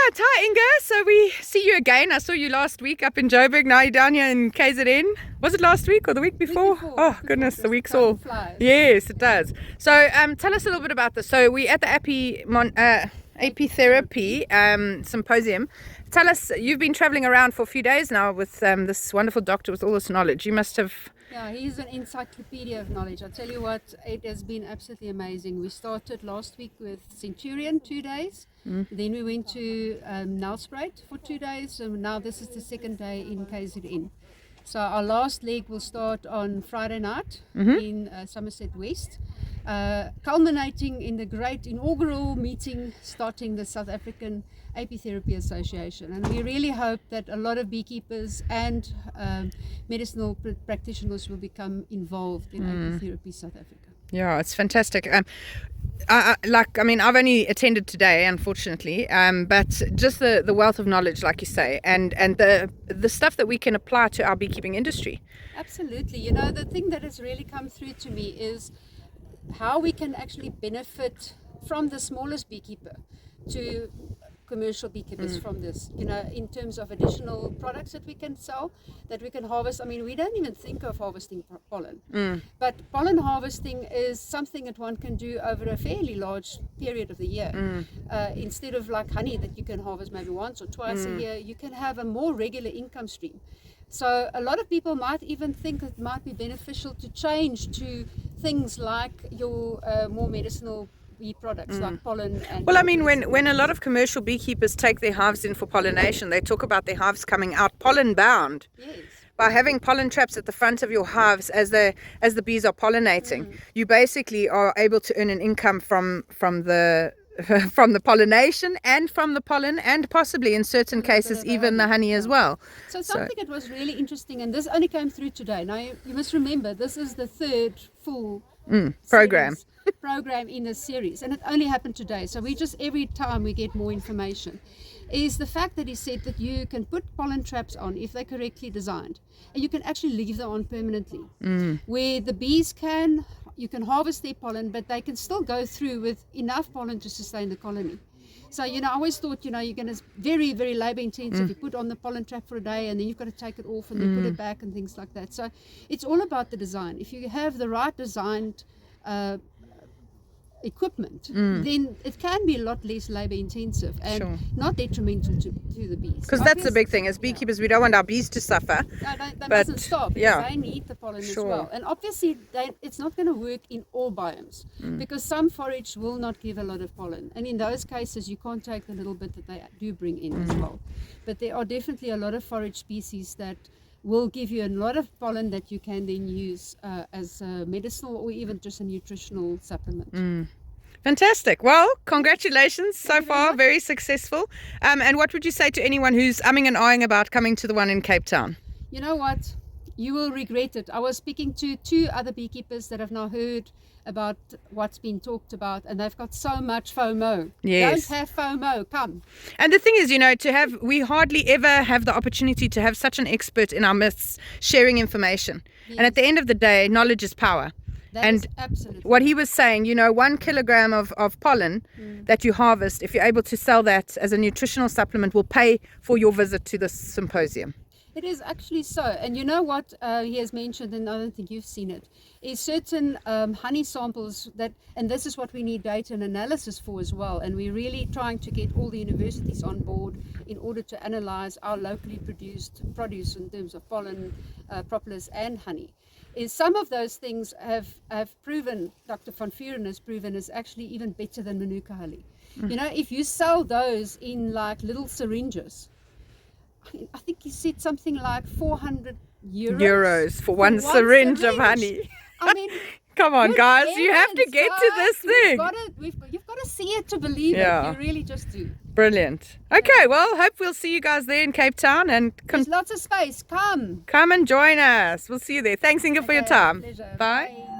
right, hi Inga. So we see you again. I saw you last week up in Joburg. Now you're down here in KZN. Was it last week or the week before? Oh goodness, the week's all flies. Yes, it does. So tell us a little bit about this. So we at the Apitherapy Symposium. Tell us, you've been traveling around for a few days now with this wonderful doctor with all this knowledge. You must have. Yeah, he's an encyclopedia of knowledge. I tell you what, it has been absolutely amazing. We started last week with Centurion, 2 days. Then we went to Nelspruit for 2 days, and now this is the second day in KZN. So our last leg will start on Friday night in Somerset West, culminating in the great inaugural meeting starting the South African Apitherapy Association. And we really hope that a lot of beekeepers and medicinal practitioners will become involved in Apitherapy South Africa. Yeah, it's fantastic. I've only attended today, unfortunately, but just the wealth of knowledge, like you say, and the stuff that we can apply to our beekeeping industry. Absolutely. You know, the thing that has really come through to me is how we can actually benefit from the smallest beekeeper to commercial beekeepers from this, you know, in terms of additional products that we can sell, that we can harvest. I mean, we don't even think of harvesting pollen, but pollen harvesting is something that one can do over a fairly large period of the year. Instead of like honey that you can harvest maybe once or twice a year, you can have a more regular income stream. So a lot of people might even think it might be beneficial to change to things like your more medicinal bee products like pollen. And well, I mean, when a lot of commercial beekeepers take their hives in for pollination, they talk about their hives coming out pollen bound. Yes. By having pollen traps at the front of your hives as the bees are pollinating, you basically are able to earn an income from the from the pollination and from the pollen, and possibly in certain cases even the honey as well. So something that was really interesting, and this only came through today. Now you must remember, this is the third full program in the series, and it only happened today. So we just, every time we get more information, is the fact that he said that you can put pollen traps on if they're correctly designed, and you can actually leave them on permanently, where the bees you can harvest their pollen, but they can still go through with enough pollen to sustain the colony. So, you know, I always thought, you know, you're going to, very, very labor intensive. You put on the pollen trap for a day and then you've got to take it off and then put it back and things like that. So it's all about the design. If you have the right designed equipment, then it can be a lot less labor intensive and not detrimental to the bees. Because that's the big thing. As beekeepers, we don't want our bees to suffer. No, that doesn't stop. They need the pollen as well. And obviously, it's not going to work in all biomes because some forage will not give a lot of pollen. And in those cases, you can't take the little bit that they do bring in as well. But there are definitely a lot of forage species that will give you a lot of pollen that you can then use as a medicinal or even just a nutritional supplement. Fantastic. Well, congratulations so far. Very successful. And what would you say to anyone who's umming and ahhing about coming to the one in Cape Town? You know what? You will regret it. I was speaking to 2 other beekeepers that have now heard about what's been talked about, and they've got so much FOMO. Yes. Don't have FOMO. Come. And the thing is, you know, we hardly ever have the opportunity to have such an expert in our midst sharing information. Yes. And at the end of the day, knowledge is power. That is absolutely what he was saying, you know, 1 kilogram of pollen that you harvest, if you're able to sell that as a nutritional supplement, will pay for your visit to the symposium. It is actually so. And you know what he has mentioned, and I don't think you've seen it, is certain honey samples that, and this is what we need data and analysis for as well. And we're really trying to get all the universities on board in order to analyze our locally produced produce in terms of pollen, propolis and honey. Is some of those things have proven, Dr. van Vuren has proven, is actually even better than Manuka honey. You know, if you sell those in like little syringes, I think you said something like 400 euros for one syringe of honey. I mean, come on, guys, you have to get to this thing. You've got to see it to believe it. You really just do. Brilliant. Okay, well, hope we'll see you guys there in Cape Town. And there's lots of space. Come and join us. We'll see you there. Thanks, Inga, for your time. Pleasure. Bye. Bye.